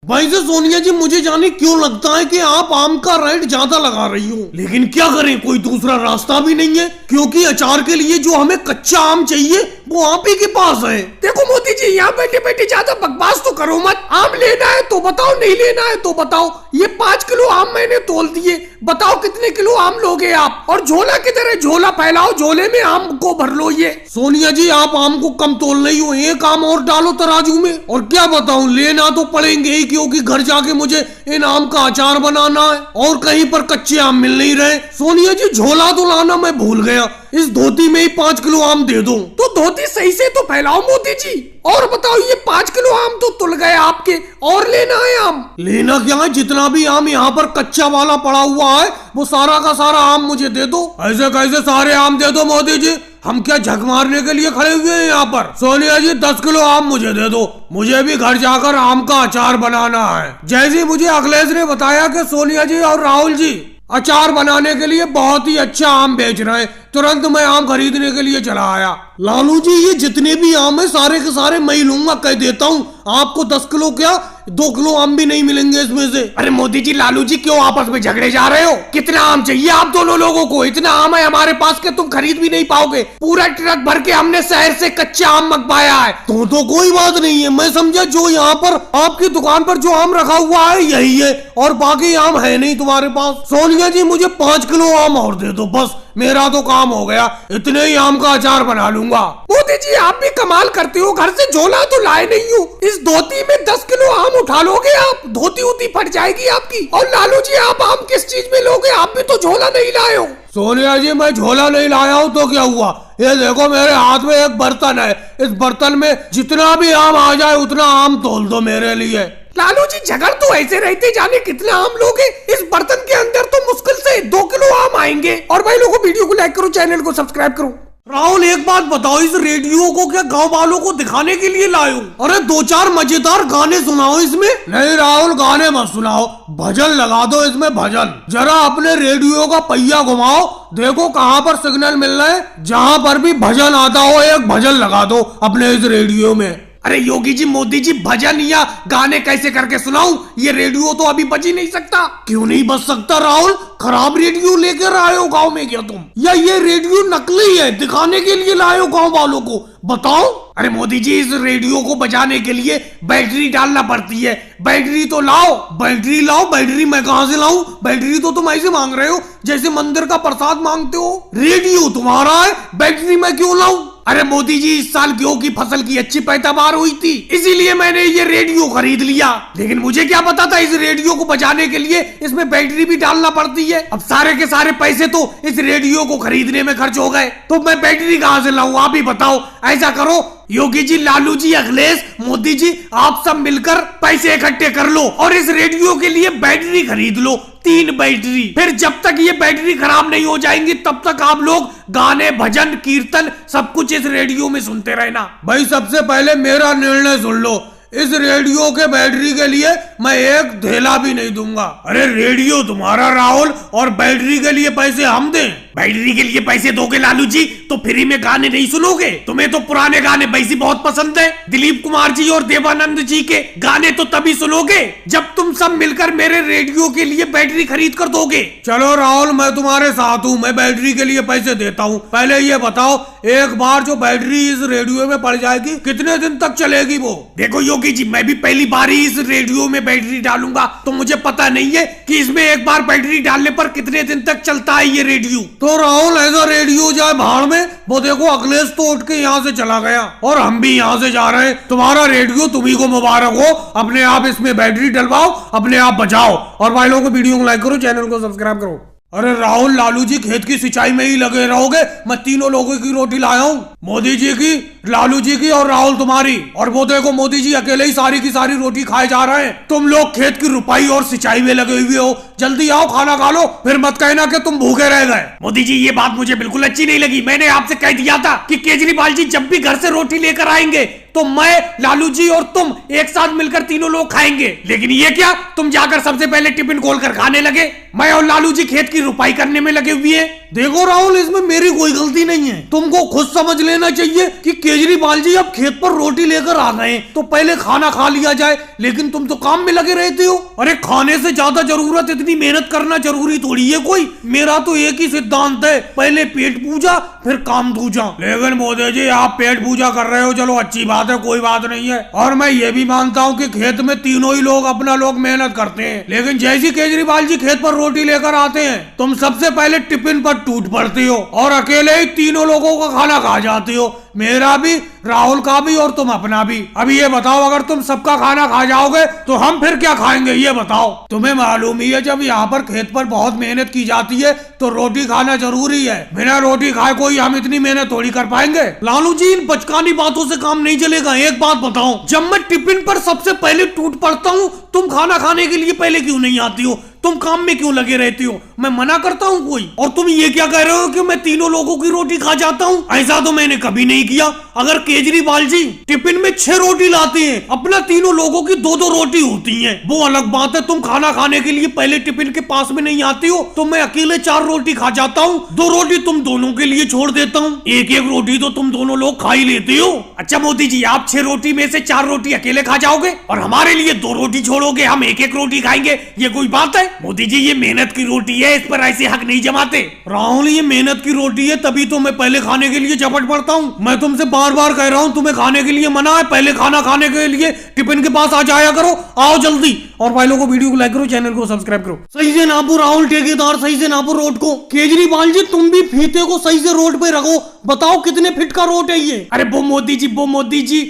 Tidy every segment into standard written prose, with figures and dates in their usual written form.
भाई से सोनिया जी, मुझे जाने क्यों लगता है कि आप आम का रेट ज्यादा लगा रही हो, लेकिन क्या करें, कोई दूसरा रास्ता भी नहीं है, क्योंकि अचार के लिए जो हमें कच्चा आम चाहिए वो आप ही के पास है। देखो मोदी जी, यहाँ बैठे बैठे ज्यादा बकवास तो करो मत। आम लेना है तो बताओ, नहीं लेना है तो बताओ। ये 5 किलो आम मैंने तोल दिए, बताओ कितने किलो आम लोगे आप? और झोला किधर है? झोला फैलाओ, झोले में आम को भर लो। ये सोनिया जी, आप आम को कम तोल रही हो, एक आम और डालो तराजू में। और क्या बताऊं, लेना तो पड़ेंगे ही, क्योंकि घर जाके मुझे इन आम का अचार बनाना है और कहीं पर कच्चे आम मिल नहीं रहे। सोनिया जी, झोला तो लाना मैं भूल गया, इस धोती में ही 5 किलो आम दे दो। तो धोती सही से तो फैलाओ मोदी जी। और बताओ, ये 5 किलो आम तो तुल गए आपके, और लेना है आम? लेना क्या है, जितना भी आम यहाँ पर कच्चा वाला पड़ा हुआ है वो सारा का सारा आम मुझे दे दो। ऐसे कैसे सारे आम दे दो मोदी जी, हम क्या झक मारने के लिए खड़े हुए हैं यहाँ पर? सोनिया जी, 10 किलो आम मुझे दे दो, मुझे भी घर जाकर आम का अचार बनाना है। जैसे मुझे अखिलेश ने बताया कि सोनिया जी और राहुल जी अचार बनाने के लिए बहुत ही अच्छा आम बेच रहे हैं, तुरंत मैं आम खरीदने के लिए चला आया। लालू जी, ये जितने भी आम है सारे के सारे मैं ही लूंगा, कह देता हूँ आपको। 10 किलो क्या, 2 किलो आम भी नहीं मिलेंगे इसमें से। अरे मोदी जी, लालू जी, क्यों आपस में झगड़े जा रहे हो? कितना आम चाहिए आप दोनों लोगों को? इतना आम है हमारे पास के तुम खरीद भी नहीं पाओगे। पूरा ट्रक भर के हमने शहर से कच्चा आम मंगवाया है। तो कोई बात नहीं है, मैं समझा जो यहाँ पर आपकी दुकान पर जो आम रखा हुआ है यही है, और बाकी आम है नहीं तुम्हारे पास। सोनिया जी, मुझे 5 किलो आम और दे दो, बस मेरा तो काम हो गया, इतने ही आम का अचार बना लूंगा। मोदी जी, आप भी कमाल करते हो, घर से झोला तो लाए नहीं हो, इस धोती में 10 किलो आम उठा लोगे आप? धोती उती फट जाएगी आपकी। और लालू जी, आप आम किस चीज में लोगे? आप भी तो झोला नहीं लाए हो। सोनिया जी, मैं झोला नहीं लाया हूँ तो क्या हुआ, ये देखो मेरे हाथ में एक बर्तन है, इस बर्तन में जितना भी आम आ जाए उतना आम तोल दो मेरे लिए। लालू जी, झगड़ तो ऐसे रहते, जाने कितना आम लोगे? इस बर्तन के अंदर तो मुश्किल से 2 किलो आम आएंगे। और भाई लोगों, वीडियो को लाइक करो, चैनल को सब्सक्राइब करो। राहुल, एक बात बताओ, इस रेडियो को क्या गांव वालों को दिखाने के लिए लाए हो? अरे 2-4 मजेदार गाने सुनाओ इसमें। नहीं राहुल, गाने मत सुनाओ, भजन लगा दो इसमें, भजन। जरा अपने रेडियो का पहिया घुमाओ, देखो कहाँ पर सिग्नल मिल रहा है, जहाँ पर भी भजन आता हो एक भजन लगा दो अपने इस रेडियो में। अरे योगी जी, मोदी जी, भजन या गाने कैसे करके सुनाऊं? ये रेडियो तो अभी बज ही नहीं सकता। क्यों नहीं बज सकता राहुल? खराब रेडियो लेकर आए हो गांव में क्या तुम, या ये रेडियो नकली है, दिखाने के लिए लाए हो गांव वालों को? बताओ। अरे मोदी जी, इस रेडियो को बजाने के लिए बैटरी डालना पड़ती है। बैटरी तो लाओ। बैटरी लाओ? बैटरी मैं कहाँ से लाऊं? बैटरी तो तुम ऐसे मांग रहे हो जैसे मंदिर का प्रसाद मांगते हो। रेडियो तुम्हारा है, बैटरी मैं क्यों लाऊं? अरे मोदी जी, इस साल गेहूं की फसल की अच्छी पैदावार हुई थी, इसीलिए मैंने ये रेडियो खरीद लिया। लेकिन मुझे क्या पता था इस रेडियो को बजाने के लिए इसमें बैटरी भी डालना पड़ती है। अब सारे के सारे पैसे तो इस रेडियो को खरीदने में खर्च हो गए, तो मैं बैटरी कहाँ से लाऊं? आप ही बताओ। ऐसा करो योगी जी, लालू जी, अखिलेश, मोदी जी, आप सब मिलकर पैसे इकट्ठे कर लो और इस रेडियो के लिए बैटरी खरीद लो, 3 बैटरी। फिर जब तक ये बैटरी खराब नहीं हो जाएंगी तब तक आप लोग गाने, भजन, कीर्तन सब कुछ इस रेडियो में सुनते रहना। भाई, सबसे पहले मेरा निर्णय सुन लो, इस रेडियो के बैटरी के लिए मैं एक धेला भी नहीं दूंगा। अरे रेडियो तुम्हारा राहुल, और बैटरी के लिए पैसे हम दें? बैटरी के लिए पैसे दोगे लालू जी तो फ्री में गाने नहीं सुनोगे? तुम्हें तो पुराने गाने वैसे बहुत पसंद है। दिलीप कुमार जी और देवानंद जी के गाने तो तभी सुनोगे जब तुम सब मिलकर मेरे रेडियो के लिए बैटरी खरीद कर दोगे। चलो राहुल, मैं तुम्हारे साथ हूँ, मैं बैटरी के लिए पैसे देता हूँ। पहले ये बताओ, एक बार जो बैटरी इस रेडियो में पड़ जाएगी कितने दिन तक चलेगी वो? देखो योगी जी, मैं भी पहली बार ही इस रेडियो में बैटरी डालूंगा, तो मुझे पता नहीं है कि इसमें एक बार बैटरी डालने पर कितने दिन तक चलता है ये रेडियो। तो राहुल, ऐसा रेडियो जाए भाड़ में। वो देखो अखिलेश तो उठ के यहाँ से चला गया और हम भी यहाँ से जा रहे हैं। तुम्हारा रेडियो तुम्ही को मुबारक हो, अपने आप इसमें बैटरी डलवाओ, अपने आप बचाओ। और भाई लोगों को वीडियो को लाइक करो, चैनल को सब्सक्राइब करो। अरे राहुल, लालू जी खेत की सिंचाई में ही लगे रहोगे? मैं 3 लोगों की रोटी लाया हूँ, मोदी जी की, लालू जी की और राहुल तुम्हारी। और वो देखो मोदी जी अकेले ही सारी की सारी रोटी खाए जा रहे हैं। तुम लोग खेत की रुपाई और सिंचाई में लगे हुए हो, जल्दी आओ खाना खा लो, फिर मत कहना कि तुम भूखे रह गए। मोदी जी ये बात मुझे बिल्कुल अच्छी नहीं लगी। मैंने आपसे कह दिया था कि केजरीवाल जी जब भी घर से रोटी लेकर आएंगे तो मैं, लालू जी और तुम एक साथ मिलकर तीनों लोग खाएंगे। लेकिन ये क्या, तुम जाकर सबसे पहले टिफिन खोलकर खाने लगे। मैं और लालू जी खेत की रुपाई करने में लगे हुए हैं। देखो राहुल, इसमें मेरी कोई गलती नहीं है। तुमको खुद समझ लेना चाहिए कि केजरीवाल जी अब खेत पर रोटी लेकर आ गए तो पहले खाना खा लिया जाए, लेकिन तुम तो काम में लगे रहते हो। अरे खाने से ज्यादा जरूरत इतनी मेहनत करना जरूरी थोड़ी है कोई। मेरा तो एक ही सिद्धांत है, पहले पेट पूजा फिर काम दूजा। लेकिन मोदी जी आप पेट पूजा कर रहे हो, चलो अच्छी बात है, कोई बात नहीं है। और मैं ये भी मानता हूँ कि खेत में तीनों ही लोग अपना लोग मेहनत करते हैं, लेकिन जैसी केजरीवाल जी खेत पर रोटी लेकर आते हैं तुम सबसे पहले टिफिन पर टूट पड़ते हो और अकेले ही तीनों लोगों का खाना खा जाते हो, मेरा भी, राहुल का भी और तुम अपना भी। अभी ये बताओ, अगर तुम सबका खाना खा जाओगे तो हम फिर क्या खाएंगे ये बताओ। तुम्हें मालूम ही है जब यहाँ पर खेत पर बहुत मेहनत की जाती है तो रोटी खाना जरूरी है। बिना रोटी खाए कोई हम इतनी मेहनत थोड़ी कर पाएंगे। लालू जी इन बचकानी बातों से काम नहीं चलेगा। एक बात बताओ, जब मैं टिफिन पर सबसे पहले टूट पड़ता हूँ तुम खाना खाने के लिए पहले क्यों नहीं आती हो? तुम काम में क्यों लगे रहती हो? मैं मना करता हूँ कोई? और तुम ये क्या कह रहे हो कि मैं तीनों लोगों की रोटी खा जाता हूँ? ऐसा तो मैंने कभी नहीं किया। अगर केजरीवाल जी टिफिन में 6 रोटी लाते हैं, अपना तीनों लोगों की 2-2 रोटी होती हैं, वो अलग बात है। तुम खाना खाने के लिए पहले टिफिन के पास में नहीं आती हो तो मैं अकेले 4 रोटी खा जाता हूँ, 2 रोटी तुम दोनों के लिए छोड़ देता हूँ, एक रोटी तो तुम दोनों लोग खा ही लेते हो। अच्छा मोदी जी, आप 6 रोटी में से 4 रोटी अकेले खा जाओगे और हमारे लिए 2 रोटी छोड़ोगे, हम 1-1 रोटी खाएंगे, ये कोई बात है? मोदी जी ये मेहनत की रोटी है, इस पर ऐसे हक नहीं जमाते। राहुल ये मेहनत की रोटी है, तभी तो मैं पहले खाने के लिए झपट पड़ता हूँ। मैं तुमसे बार बार कह रहा हूँ तुम्हें खाने के लिए मना है, पहले खाना खाने के लिए टिफिन के पास आ जाया करो, आओ जल्दी। और भाई लोगों को वीडियो को लाइक करो, चैनल को सब्सक्राइब करो। सही से नापो राहुल ठेकेदार, सही से नापो रोड को। केजरीवाल जी तुम भी फीते को सही से रोड पे रखो, बताओ कितने फीट का रोड है ये? अरे वो मोदी जी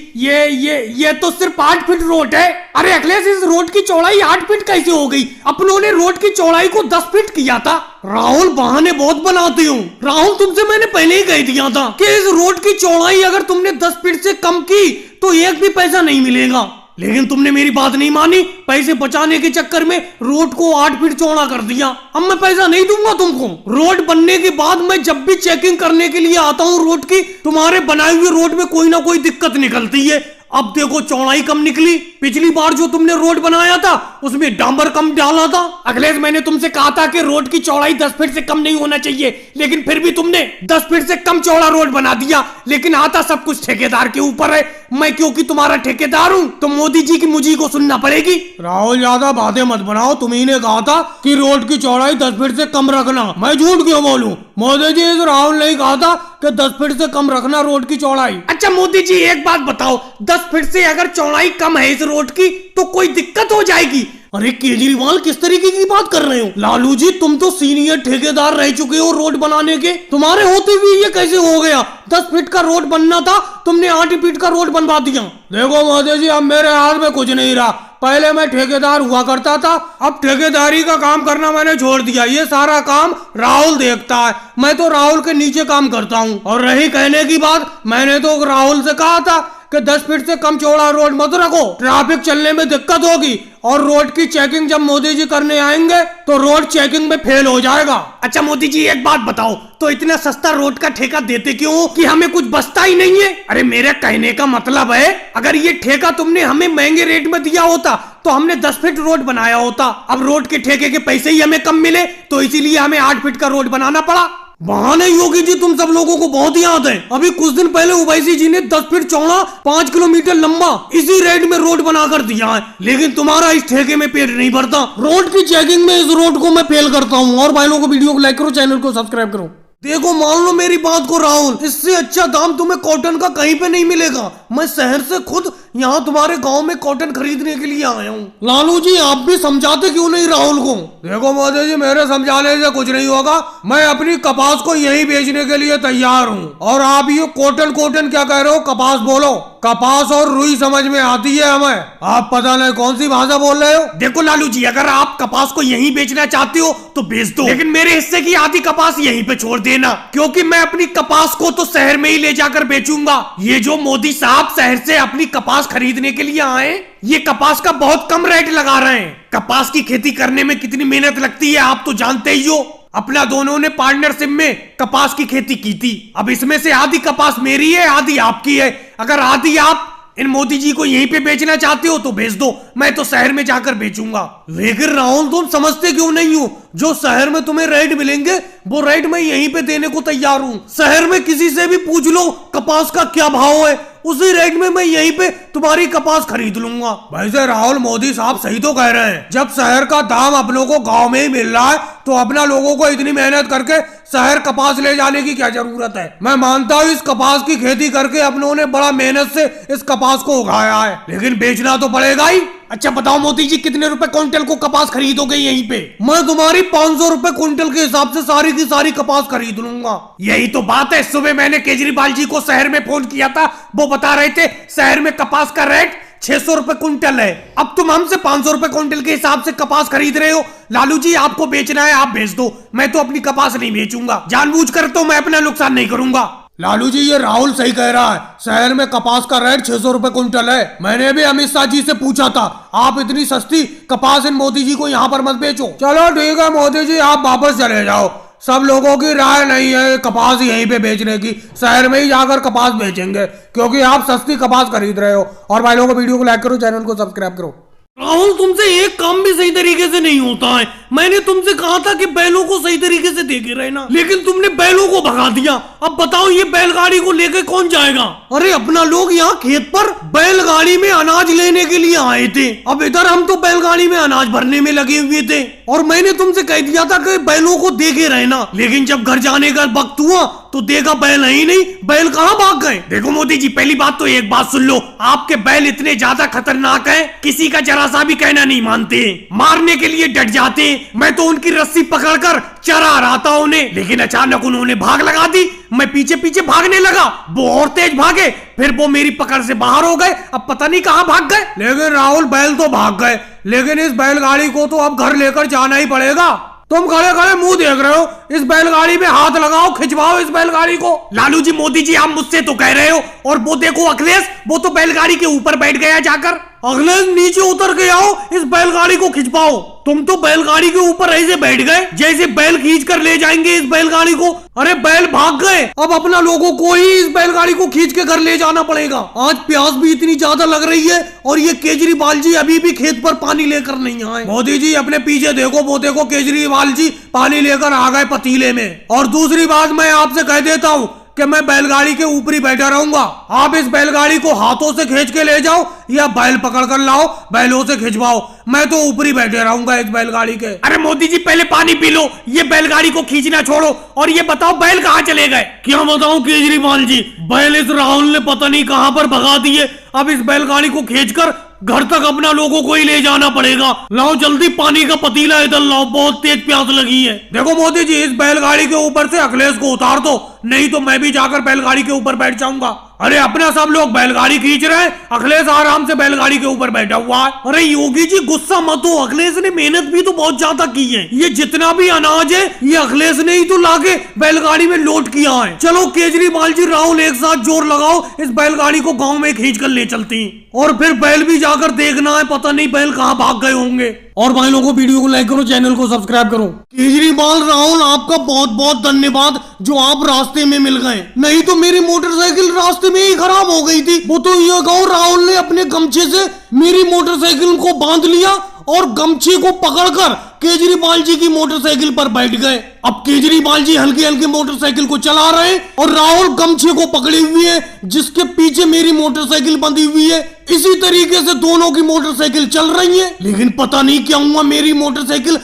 ये तो सिर्फ 8 फीट रोड है। अरे अखिलेश, इस रोड की चौड़ाई 8 फीट कैसे हो गई? अपनों ने रोड की चौड़ाई को 10 फीट किया था। राहुल बहाने बहुत बनाते हो। राहुल तुमसे मैंने पहले ही कह दिया था कि इस रोड की चौड़ाई अगर तुमने 10 फीट से कम की तो एक भी पैसा नहीं मिलेगा, लेकिन तुमने मेरी बात नहीं मानी। पैसे बचाने के चक्कर में रोड को 8 फीट चौड़ा कर दिया। अब मैं पैसा नहीं दूंगा तुमको। रोड बनने के बाद मैं जब भी चेकिंग करने के लिए आता हूँ रोड की, तुम्हारे बनाए हुए रोड में कोई ना कोई दिक्कत निकलती है। अब देखो चौड़ाई कम निकली, पिछली बार जो तुमने रोड बनाया था उसमें डांबर कम डाला था। अखिलेश, मैंने तुमसे कहा था कि रोड की चौड़ाई 10 फीट से कम नहीं होना चाहिए, लेकिन फिर भी तुमने 10 फीट से कम चौड़ा रोड बना दिया। लेकिन आता सब कुछ ठेकेदार के ऊपर है। मैं क्योंकि तुम्हारा ठेकेदार हूँ तो मोदी जी की मुझी को सुनना पड़ेगी। राहुल ज्यादा बातें मत बनाओ, तुम्ही ने कहा था कि रोड की चौड़ाई 10 फीट से कम रखना, मैं झूठ क्यों बोलूं? मोदी जी तो राहुल ने कहा था कि 10 फीट से कम रखना रोड की चौड़ाई। अच्छा मोदी जी एक बात बताओ, 10 फीट से अगर चौड़ाई कम है इस रोड की तो कोई दिक्कत हो जाएगी? अरे केजरीवाल किस तरीके की बात कर रहे हो? लालू जी तुम तो सीनियर ठेकेदार रह चुके हो रोड बनाने के, तुम्हारे होते हुए ये कैसे हो गया? 10 फीट का रोड बनना था, तुमने 8 फीट का रोड बनवा दिया। देखो मोदी जी, अब मेरे हाथ में कुछ नहीं रहा। पहले मैं ठेकेदार हुआ करता था, अब ठेकेदारी का काम करना मैंने छोड़ दिया। ये सारा काम राहुल देखता है, मैं तो राहुल के नीचे काम करता हूँ। और रही कहने की बात, मैंने तो राहुल से कहा था कि 10 फीट से कम चौड़ा रोड मत रखो, ट्रैफिक चलने में दिक्कत होगी और रोड की चेकिंग जब मोदी जी करने आएंगे तो रोड चेकिंग में फेल हो जाएगा। अच्छा मोदी जी एक बात बताओ, तो इतना सस्ता रोड का ठेका देते क्यों हो कि हमें कुछ बचता ही नहीं है? अरे मेरे कहने का मतलब है, अगर ये ठेका तुमने हमें महंगे रेट में दिया होता तो हमने 10 फीट रोड बनाया होता। अब रोड के ठेके के पैसे ही हमें कम मिले तो इसीलिए हमें 8 फीट का रोड बनाना पड़ा। बहाने योगी जी तुम सब लोगों को बहुत याद है। अभी कुछ दिन पहले ओवैसी जी ने 10 फीट चौड़ा 5 किलोमीटर लंबा इसी रेट में रोड बनाकर दिया है, लेकिन तुम्हारा इस ठेके में पेट नहीं भरता। रोड की चेकिंग में इस रोड को मैं फेल करता हूँ। और भाई लोगों को वीडियो को लाइक करो, चैनल को सब्सक्राइब करो। देखो मान लो मेरी बात को राहुल, इससे अच्छा दाम तुम्हें कॉटन का कहीं पे नहीं मिलेगा। मैं शहर से खुद यहाँ तुम्हारे गांव में कॉटन खरीदने के लिए आया हूँ। लालू जी आप भी समझाते क्यों नहीं राहुल को? देखो मोदी जी, मेरे समझाने से कुछ नहीं होगा। मैं अपनी कपास को यही बेचने के लिए तैयार हूँ। और आप ये कॉटन कॉटन क्या कह रहे हो? कपास बोलो। कपास और रुई समझ में आती है हमें, आप पता नहीं कौन सी भाषा बोल रहे हो। देखो लालू जी, अगर आप कपास को यहीं बेचना चाहते हो तो बेच दो, लेकिन मेरे हिस्से की आधी कपास यहीं पे छोड़ देना, क्योंकि मैं अपनी कपास को तो शहर में ही ले जाकर बेचूंगा। ये जो मोदी साहब शहर से अपनी कपास कपास खरीदने के लिए आए? ये कपास का बहुत कम रेट लगा रहे हैं। कपास की खेती करने में कितनी मेहनत लगती है आप तो जानते ही हो। अपना दोनों ने पार्टनरशिप में कपास की खेती की थी। अब इसमें से आधी कपास मेरी है, आधी आपकी है। अगर आधी आप इन मोदी जी को यहीं पे बेचना चाहते हो तो बेच दो, मैं तो शहर में जाकर बेचूंगा। लेकिन राहुल तुम समझते क्यों नहीं हो? जो शहर में तुम्हें रेट मिलेंगे वो रेट मैं यहीं पे देने को तैयार हूँ। शहर में किसी से भी पूछ लो कपास का क्या भाव है, उसी रेट में मैं यहीं पे तुम्हारी कपास खरीद लूंगा। वैसे राहुल मोदी साहब सही तो कह रहे हैं। जब शहर का दाम अपनों को गांव में ही मिल रहा है तो अपना लोगों को इतनी मेहनत करके शहर कपास ले जाने की क्या जरूरत है। मैं मानता हूँ इस कपास की खेती करके अपनों ने बड़ा मेहनत से इस कपास को उगाया है, लेकिन बेचना तो पड़ेगा ही। अच्छा बताओ मोदी जी कितने रुपए क्विंटल को कपास खरीदोगे यहीं पे? मैं तुम्हारी 500 रुपए क्विंटल के हिसाब से सारी की सारी कपास खरीद लूंगा। यही तो बात है। सुबह मैंने केजरीवाल जी को शहर में फोन किया था, वो बता रहे थे शहर में कपास का रेट 600 रुपए क्विंटल है। अब तुम हमसे 500 रुपए क्विंटल के हिसाब से कपास खरीद रहे हो। लालू जी आपको बेचना है आप बेच दो, मैं तो अपनी कपास नहीं बेचूंगा। जानबूझकर तो मैं अपना नुकसान नहीं करूंगा। लालू जी ये राहुल सही कह रहा है, शहर में कपास का रेट 600 रुपए क्विंटल है। मैंने भी अमित शाह जी से पूछा था, आप इतनी सस्ती कपास इन मोदी जी को यहाँ पर मत बेचो। चलो ठीक है मोदी जी आप वापस चले जाओ। सब लोगों की राय नहीं है कपास यहीं पे बेचने की, शहर में ही जाकर कपास बेचेंगे क्योंकि आप सस्ती कपास खरीद रहे हो। और भाई लोगों को वीडियो को लाइक करो, चैनल को सब्सक्राइब करो। राहुल तुमसे एक काम भी सही तरीके से नहीं होता है। मैंने तुमसे कहा था कि बैलों को सही तरीके से देके रहना, लेकिन तुमने बैलों को भगा दिया। अब बताओ ये बैलगाड़ी को लेकर कौन जाएगा? अरे अपना लोग यहाँ खेत पर बैलगाड़ी में अनाज लेने के लिए आए थे, अब इधर हम तो बैलगाड़ी में अनाज भरने में लगे हुए थे। और मैंने तुमसे कह दिया था कि बैलों को देखे रहना, लेकिन जब घर जाने का वक्त हुआ तो देखा बैल है ही नहीं। बैल कहाँ भाग गए? देखो मोदी जी पहली बात तो एक बात सुन लो, आपके बैल इतने ज्यादा खतरनाक हैं, किसी का जरा सा भी कहना नहीं मानते, मारने के लिए डट जाते। मैं तो उनकी रस्सी पकड़कर चरा रहा था उन्हें, लेकिन अचानक उन्होंने भाग लगा दी। मैं पीछे पीछे भागने लगा, वो और तेज भागे, फिर वो मेरी पकड़ से बाहर हो गए। अब पता नहीं कहाँ भाग गए। लेकिन राहुल बैल तो भाग गए, लेकिन इस बैलगाड़ी को तो अब घर लेकर जाना ही पड़ेगा। तुम खड़े खड़े मुंह देख रहे हो, इस बैलगाड़ी में हाथ लगाओ, खिंचवाओ इस बैलगाड़ी को। लालू जी मोदी जी आप मुझसे तो कह रहे हो, और वो देखो अखिलेश वो तो बैलगाड़ी के ऊपर बैठ गया जाकर। अखिलेश नीचे उतर के आओ, इस बैलगाड़ी को खिंचवाओ। तुम तो बैलगाड़ी के ऊपर ऐसे बैठ गए जैसे बैल खींच कर ले जाएंगे इस बैलगाड़ी को। अरे बैल भाग गए, अब अपना लोगों को ही इस बैलगाड़ी को खींच के घर ले जाना पड़ेगा। आज प्यास भी इतनी ज्यादा लग रही है और ये केजरीवाल जी अभी भी खेत पर पानी लेकर नहीं आए। मोदी जी अपने पीछे देखो, वो देखो केजरीवाल जी पानी लेकर आ गए पतीले में। और दूसरी बात मैं आपसे कह देता हूँ कि मैं बैलगाड़ी के ऊपर ही बैठा रहूंगा। आप इस बैलगाड़ी को हाथों से खींच के ले जाओ या बैल पकड़ कर लाओ, बैलों से खिंचवाओ, मैं तो ऊपर ही बैठे रहूंगा इस बैलगाड़ी के। अरे मोदी जी पहले पानी पी लो, ये बैलगाड़ी को खींचना छोड़ो और ये बताओ बैल कहाँ चले गए? क्या बताऊं केजरीवाल जी, बैल इस राहुल ने पता नहीं कहाँ पर भगा दिए। अब इस बैलगाड़ी को खींचकर घर तक अपना लोगों को ही ले जाना पड़ेगा। लाओ जल्दी पानी का पतीला इधर लाओ, बहुत तेज प्यास लगी है। देखो मोदी जी इस बैलगाड़ी के ऊपर से अखिलेश को उतार दो, नहीं तो मैं भी जाकर बैलगाड़ी के ऊपर बैठ जाऊंगा। अरे अपना सब लोग बैलगाड़ी खींच रहे हैं, अखिलेश आराम से बैलगाड़ी के ऊपर बैठा हुआ है। अरे योगी जी गुस्सा मत हो, अखिलेश ने मेहनत भी तो बहुत ज्यादा की है। ये जितना भी अनाज है ये अखिलेश ने ही तो लाके बैलगाड़ी में लोड किया है। चलो केजरीवाल जी राहुल एक साथ जोर लगाओ, इस बैलगाड़ी को गाँव में खींच कर ले चलती हैं। और फिर बैल भी जाकर देखना है, पता नहीं बैल कहाँ भाग गए होंगे। और भाई लोगों को वीडियो को लाइक करो, चैनल को सब्सक्राइब करो। केजरीवाल राहुल आपका बहुत बहुत धन्यवाद जो आप रास्ते में मिल गए, नहीं तो मेरी मोटरसाइकिल रास्ते में ही खराब हो गई थी। वो तो ये कहो राहुल ने अपने गमछे से मेरी मोटरसाइकिल को बांध लिया और गमछे को पकड़कर केजरीवाल जी की मोटरसाइकिल पर बैठ गए। अब केजरीवाल जी हल्की हल्की मोटरसाइकिल को चला रहे हैं और राहुल गमछे को पकड़े हुए है जिसके पीछे मेरी मोटरसाइकिल बंधी हुई है। इसी तरीके से दोनों की मोटरसाइकिल चल रही है, लेकिन पता नहीं क्या हुआ मेरी मोटरसाइकिल,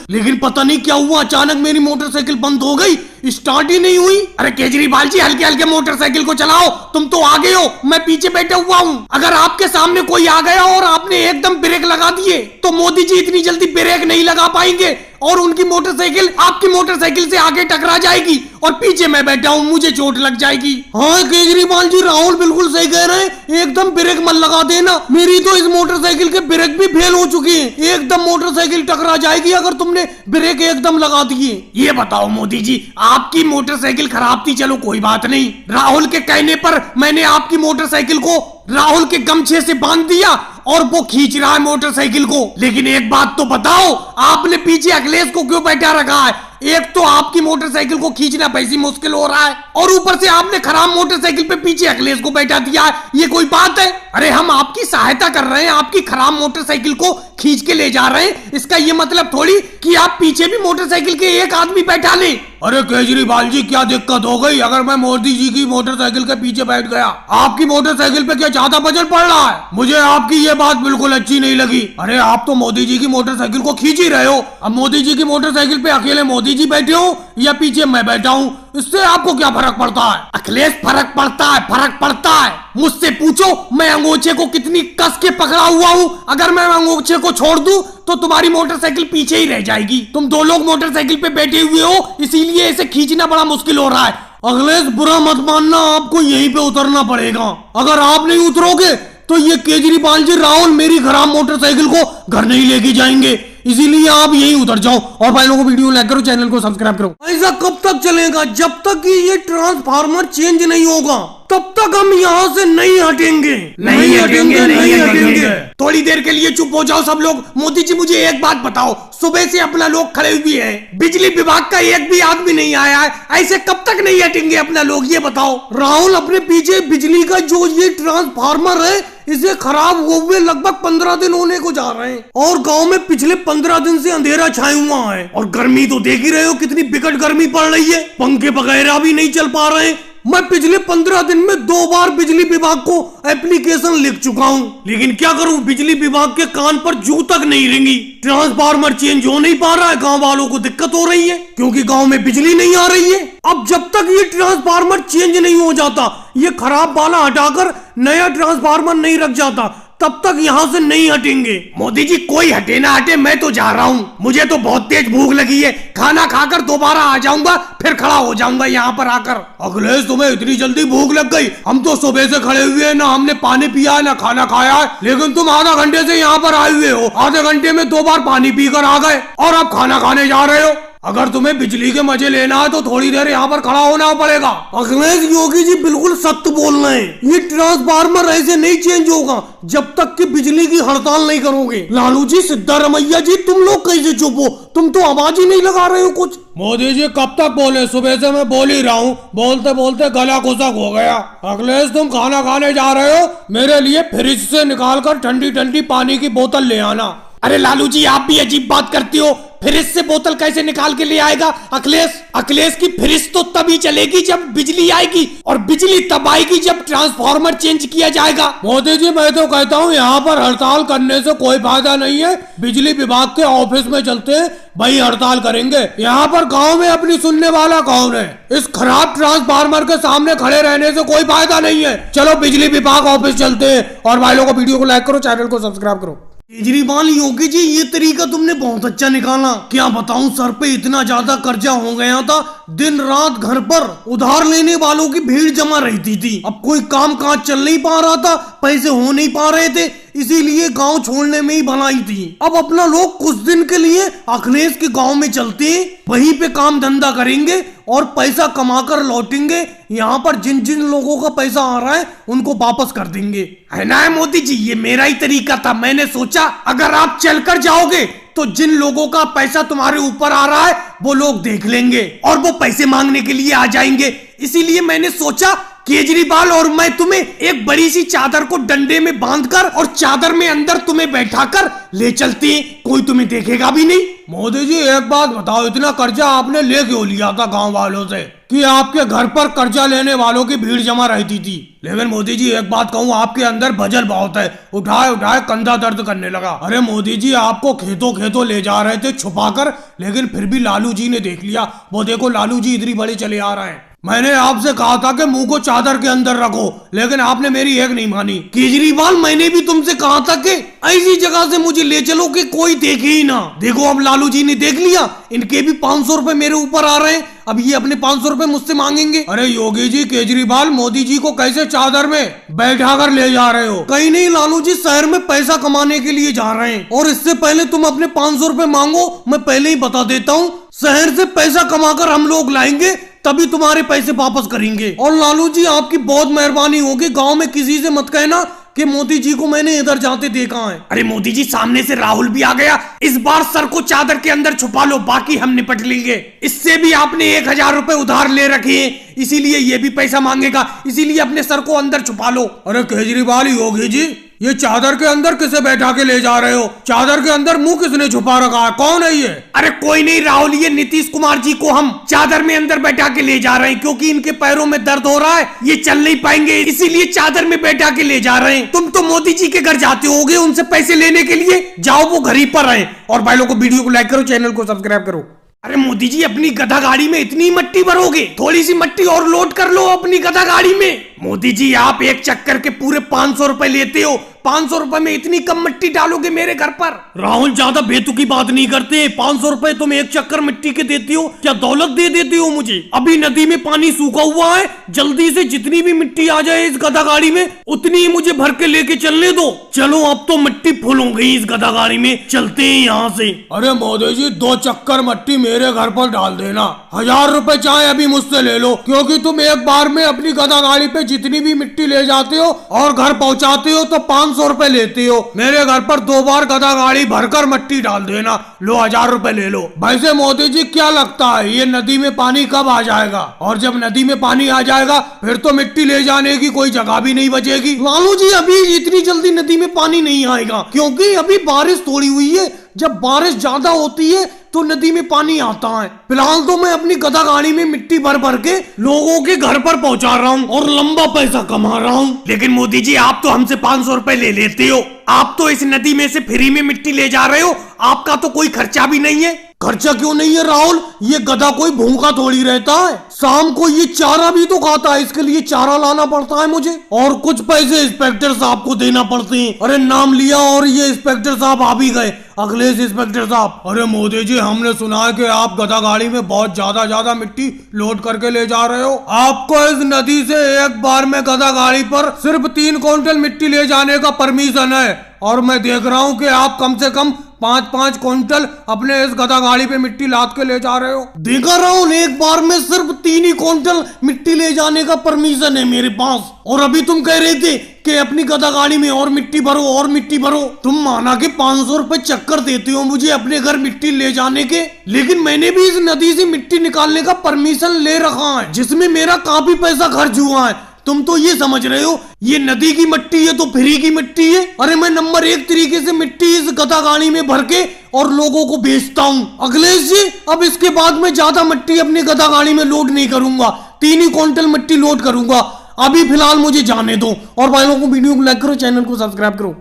अचानक मेरी मोटरसाइकिल बंद हो गई, स्टार्ट ही नहीं हुई। अरे केजरीवाल जी हल्के हल्के मोटरसाइकिल को चलाओ, तुम तो आगे हो, मैं पीछे बैठा हुआ हूँ। अगर आपके सामने कोई आ गया और आपने एकदम ब्रेक लगा दिए तो मोदी जी इतनी जल्दी ब्रेक नहीं लगा पाएंगे और उनकी मोटरसाइकिल आपकी मोटरसाइकिल से आगे टकरा जाएगी और पीछे मैं बैठा हूँ, मुझे चोट लग जाएगी। हाँ केजरीवाल जी, राहुल बिल्कुल सही कह रहे हैं, एकदम ब्रेक मत लगा देना। मेरी तो इस मोटरसाइकिल के ब्रेक भी फेल हो चुकी है, एकदम मोटरसाइकिल टकरा जाएगी अगर तुमने ब्रेक एकदम लगा दिए। ये बताओ मोदी जी, आपकी मोटरसाइकिल खराब थी, चलो कोई बात नहीं, राहुल के कहने पर मैंने आपकी मोटरसाइकिल को राहुल के गमछे से बांध दिया और वो खींच रहा है मोटरसाइकिल को। लेकिन एक बात तो बताओ, आपने पीछे अखिलेश को क्यों बैठा रखा है? एक तो आपकी मोटरसाइकिल को खींचना वैसी मुश्किल हो रहा है और ऊपर से आपने खराब मोटरसाइकिल पे पीछे अखिलेश को बैठा दिया है, ये कोई बात है? अरे हम आपकी सहायता कर रहे हैं, आपकी खराब मोटरसाइकिल को खींच के ले जा रहे हैं, इसका ये मतलब थोड़ी कि आप पीछे भी मोटरसाइकिल के एक आदमी बैठा लें। अरे केजरीवाल जी, क्या दिक्कत हो गई अगर मैं मोदी जी की मोटरसाइकिल के पीछे बैठ गया? आपकी मोटरसाइकिल पे क्या ज्यादा वजन पड़ रहा है? मुझे आपकी ये बात बिल्कुल अच्छी नहीं लगी। अरे आप तो मोदी जी की मोटरसाइकिल को खींच ही रहे हो, अब मोदी जी की मोटरसाइकिल पे अकेले मोदी जी बैठे हो या पीछे मैं बैठा हूँ, इससे आपको क्या फर्क पड़ता है? अखिलेश, फर्क पड़ता है, फर्क पड़ता है। मुझसे पूछो मैं अंगोछे को कितनी कस के पकड़ा हुआ हूँ, अगर मैं अंगोछे को छोड़ दूं तो तुम्हारी मोटरसाइकिल पीछे ही रह जाएगी। तुम दो लोग मोटरसाइकिल पे बैठे हुए हो, इसीलिए इसे खींचना बड़ा मुश्किल हो रहा है। अखिलेश, बुरा मत मानना, आपको यहीं पे उतरना पड़ेगा। अगर आप नहीं उतरोगे तो ये केजरीवाल जी, राहुल मेरी खराब मोटरसाइकिल को घर नहीं लेके जाएंगे, इसीलिए आप यहीं उतर जाओ। और भाई लोगों को वीडियो लाइक करो, चैनल को सब्सक्राइब करो। ऐसा कब तक चलेगा? जब तक कि ये ट्रांसफार्मर चेंज नहीं होगा तब तक हम यहाँ से नहीं हटेंगे, नहीं हटेंगे। थोड़ी देर के लिए चुप हो जाओ सब लोग। मोदी जी, मुझे एक बात बताओ, सुबह से अपना लोग खड़े हुए हैं, बिजली विभाग का एक भी आदमी नहीं आया है, ऐसे कब तक नहीं हटेंगे अपना लोग, ये बताओ। राहुल, अपने पीछे बिजली का जो ये ट्रांसफार्मर है, इसे खराब हुए लगभग 15 दिन होने को जा रहे हैं और गांव में पिछले 15 दिन से अंधेरा छाया हुआ है और गर्मी तो देख ही रहे हो कितनी बिकट गर्मी पड़ रही है, पंखे वगैरह भी नहीं चल पा रहे हैं। मैं पिछले 15 दिन में 2 बार बिजली विभाग को एप्लीकेशन लिख चुका हूँ, लेकिन क्या करूँ, बिजली विभाग के कान पर जू तक नहीं रेंगी। ट्रांसफार्मर चेंज हो नहीं पा रहा है, गांव वालों को दिक्कत हो रही है क्योंकि गांव में बिजली नहीं आ रही है। अब जब तक ये ट्रांसफार्मर चेंज नहीं हो जाता, ये खराब वाला हटाकर नया ट्रांसफार्मर नहीं रख जाता, तब तक यहाँ से नहीं हटेंगे। मोदी जी, कोई हटे ना हटे, मैं तो जा रहा हूँ, मुझे तो बहुत तेज भूख लगी है, खाना खाकर दोबारा आ जाऊंगा, फिर खड़ा हो जाऊंगा यहाँ पर आकर। अखिलेश, तुम्हें इतनी जल्दी भूख लग गई? हम तो सुबह से खड़े हुए हैं, ना हमने पानी पिया है ना खाना खाया है, लेकिन तुम आधा घंटे से यहाँ पर आए हुए हो, आधे घंटे में 2 बार पानी पीकर आ गए और अब खाना खाने जा रहे हो। अगर तुम्हें बिजली के मजे लेना है तो थोड़ी देर यहाँ पर खड़ा होना पड़ेगा। अखिलेश, योगी जी बिल्कुल सत्य बोल रहे हैं, ये ट्रांसफार्मर ऐसे नहीं चेंज होगा जब तक कि बिजली की हड़ताल नहीं करोगे। लालू जी, सिद्धारमैया जी, तुम लोग कैसे चुप हो? तुम तो आवाज ही नहीं लगा रहे हो कुछ। मोदी जी, कब तक बोले? सुबह से मैं बोल ही रहा हूँ, बोलते बोलते गला खुशक हो गया। अखिलेश, तुम खाना खाने जा रहे हो, मेरे लिए फ्रिज से निकाल कर ठंडी ठंडी पानी की बोतल ले आना। अरे लालू जी, आप भी अजीब बात करती हो, फ्रिज से बोतल कैसे निकाल के ले आएगा अखिलेश की फ्रिज तो तभी चलेगी जब बिजली आएगी और बिजली तब आएगी जब ट्रांसफार्मर चेंज किया जाएगा। मोदी जी, मैं तो कहता हूँ यहाँ पर हड़ताल करने से कोई फायदा नहीं है, बिजली विभाग के ऑफिस में चलते हैं, वही हड़ताल करेंगे। यहाँ पर गाँव में अपनी सुनने वाला कौन है? इस खराब ट्रांसफार्मर के सामने खड़े रहने से कोई फायदा नहीं है। चलो बिजली विभाग ऑफिस चलते हैं। और भाई लोगों को वीडियो को लाइक करो, चैनल को सब्सक्राइब करो। केजरीवाल, योगी जी, ये तरीका तुमने बहुत अच्छा निकाला। क्या बताऊं, सर पे इतना ज्यादा कर्जा हो गया था, दिन रात घर पर उधार लेने वालों की भीड़ जमा रहती थी। अब कोई काम काज चल नहीं पा रहा था, पैसे हो नहीं पा रहे थे, इसीलिए गांव छोड़ने में ही भलाई थी। अब अपना लोग कुछ दिन के लिए अखिलेश के गांव में चलते हैं, वहीं पे काम धंधा करेंगे और पैसा कमाकर लौटेंगे। यहाँ पर जिन जिन लोगों का पैसा आ रहा है उनको वापस कर देंगे, है ना मोदी जी? ये मेरा ही तरीका था, मैंने सोचा अगर आप चलकर जाओगे तो जिन लोगों का पैसा तुम्हारे ऊपर आ रहा है वो लोग देख लेंगे और वो पैसे मांगने के लिए आ जाएंगे। इसीलिए मैंने सोचा केजरीवाल और मैं तुम्हें एक बड़ी सी चादर को डंडे में बांधकर और चादर में अंदर तुम्हें बैठाकर ले चलते हैं, कोई तुम्हें देखेगा भी नहीं। मोदी जी, एक बात बताओ, इतना कर्जा आपने ले क्यों लिया था गांव वालों से कि आपके घर पर कर्जा लेने वालों की भीड़ जमा रहती थी? लेकिन मोदी जी, एक बात कहूँ, आपके अंदर भजल बहुत है, उठाए उठाए कंधा दर्द करने लगा। अरे मोदी जी, आपको खेतों खेतों ले जा रहे थे छुपाकर, लेकिन फिर भी लालू जी ने देख लिया। वो देखो, लालू जी इधर ही बड़े चले आ रहे हैं। मैंने आपसे कहा था कि मुंह को चादर के अंदर रखो, लेकिन आपने मेरी एक नहीं मानी। केजरीवाल, मैंने भी तुमसे कहा था कि ऐसी जगह से मुझे ले चलो कि कोई देखे ही ना। देखो अब लालू जी ने देख लिया, इनके भी 500 रुपए मेरे ऊपर आ रहे हैं। अब ये अपने 500 रुपए मुझसे मांगेंगे। अरे योगी जी, केजरीवाल मोदी जी को कैसे चादर में बैठा कर ले जा रहे हो? कहीं नहीं लालू जी, शहर में पैसा कमाने के लिए जा रहे हैं। और इससे पहले तुम अपने 500 रुपए मांगो, मैं पहले ही बता देता हूँ, शहर से पैसा कमाकर हम लोग लाएंगे, तभी तुम्हारे पैसे वापस करेंगे। और लालू जी, आपकी बहुत मेहरबानी होगी, गांव में किसी से मत कहना कि मोदी जी को मैंने इधर जाते देखा है। अरे मोदी जी, सामने से राहुल भी आ गया। इस बार सर को चादर के अंदर छुपा लो, बाकी हम निपट लेंगे। इससे भी आपने 1000 रुपए उधार ले रखे हैं, इसीलिए ये भी पैसा मांगेगा, इसीलिए अपने सर को अंदर छुपा लो। अरे केजरीवाल, योगी जी, ये चादर के अंदर किसे बैठा के ले जा रहे हो? चादर के अंदर मुंह किसने छुपा रखा है? कौन है ये? अरे कोई नहीं राहुल, ये नीतीश कुमार जी को हम चादर में अंदर बैठा के ले जा रहे हैं, क्योंकि इनके पैरों में दर्द हो रहा है, ये चल नहीं पाएंगे, इसीलिए चादर में बैठा के ले जा रहे हैं। तुम तो मोदी जी के घर जाते होगे उनसे पैसे लेने के लिए, जाओ वो घर ही पर आए। और भाई लोगों को वीडियो को लाइक करो, चैनल को सब्सक्राइब करो। अरे मोदी जी, अपनी गधा गाड़ी में इतनी मट्टी भरोगे? थोड़ी सी मट्टी और लोड कर लो अपनी गधा गाड़ी में। मोदी जी, आप एक चक्कर के पूरे 500 रुपए लेते हो, 500 रुपए में इतनी कम मिट्टी डालोगे मेरे घर पर? राहुल, ज्यादा बेतुकी बात नहीं करते। 500 रुपए तुम एक चक्कर मिट्टी के देती हो, क्या दौलत दे देती हो मुझे? अभी नदी में पानी सूखा हुआ है, जल्दी से जितनी भी मिट्टी आ जाए इस गधा गाड़ी में, उतनी ही मुझे भर के लेके चलने दो। चलो, अब तो मिट्टी फुल हो गई इस गधा गाड़ी में, चलते हैं यहाँ से। अरे मोदी जी, 2 चक्कर मिट्टी मेरे घर पर डाल देना। 1000 रुपए चाहे अभी मुझसे ले लो, क्योंकि तुम एक बार में अपनी गधा गाड़ी पे जितनी भी मिट्टी ले जाते हो और घर पहुँचाते हो तो 500 रुपए लेते हो। मेरे घर पर 2 बार गधा गाड़ी भरकर मिट्टी डाल देना। लो, 1000 रुपए ले लो। वैसे मोदी जी, क्या लगता है ये नदी में पानी कब आ जाएगा? और जब नदी में पानी आ जाएगा फिर तो मिट्टी ले जाने की कोई जगह भी नहीं बचेगी। लालू जी, अभी इतनी जल्दी नदी में पानी नहीं आएगा, क्योंकि अभी बारिश थोड़ी हुई है। जब बारिश ज्यादा होती है तो नदी में पानी आता है। फिलहाल तो मैं अपनी गधा गाड़ी में मिट्टी भर भर के लोगों के घर पर पहुंचा रहा हूँ और लंबा पैसा कमा रहा हूँ। लेकिन मोदी जी, आप तो हमसे 500 रुपए ले लेते हो, आप तो इस नदी में से फ्री में मिट्टी ले जा रहे हो, आपका तो कोई खर्चा भी नहीं है। खर्चा क्यों नहीं है राहुल? ये गधा कोई भूखा थोड़ी रहता है, शाम को ये चारा भी तो खाता है, इसके लिए चारा लाना पड़ता है मुझे, और कुछ पैसे इंस्पेक्टर साहब को देना पड़ते हैं। अरे नाम लिया और ये इंस्पेक्टर साहब आ भी गए, अखिलेश इंस्पेक्टर साहब। अरे मोदी जी, हमने सुना है कि आप गधा गाड़ी में बहुत ज्यादा मिट्टी लोड करके ले जा रहे हो। आपको इस नदी से एक बार में गधा गाड़ी पर सिर्फ 3 क्विंटल मिट्टी ले जाने का परमिशन है, और मैं देख रहा हूँ कि आप कम से कम 5-5 क्विंटल अपने इस गधा गाड़ी पे मिट्टी लाद के ले जा रहे हो। देखा राहुल, एक बार में सिर्फ 3 ही क्विंटल मिट्टी ले जाने का परमिशन है मेरे पास, और अभी तुम कह रहे थे कि अपनी गधा गाड़ी में और मिट्टी भरो और मिट्टी भरो। तुम माना कि 500 रुपए चक्कर देते हो मुझे अपने घर मिट्टी ले जाने के, लेकिन मैंने भी इस नदी से मिट्टी निकालने का परमिशन ले रखा है, जिसमें मेरा काफी पैसा खर्च हुआ है। तुम तो ये समझ रहे हो ये नदी की मिट्टी है तो फ्री की मिट्टी है। अरे मैं नंबर 1 तरीके से मिट्टी इस गधा गाड़ी में भर के और लोगों को बेचता हूँ। अखिलेश जी, अब इसके बाद मैं ज्यादा मिट्टी अपनी गधा गाड़ी में लोड नहीं करूंगा, 3 ही क्विंटल मिट्टी लोड करूंगा। अभी फिलहाल मुझे जाने दो, और भाई लोगों को वीडियो को लाइक करो, चैनल को सब्सक्राइब करो।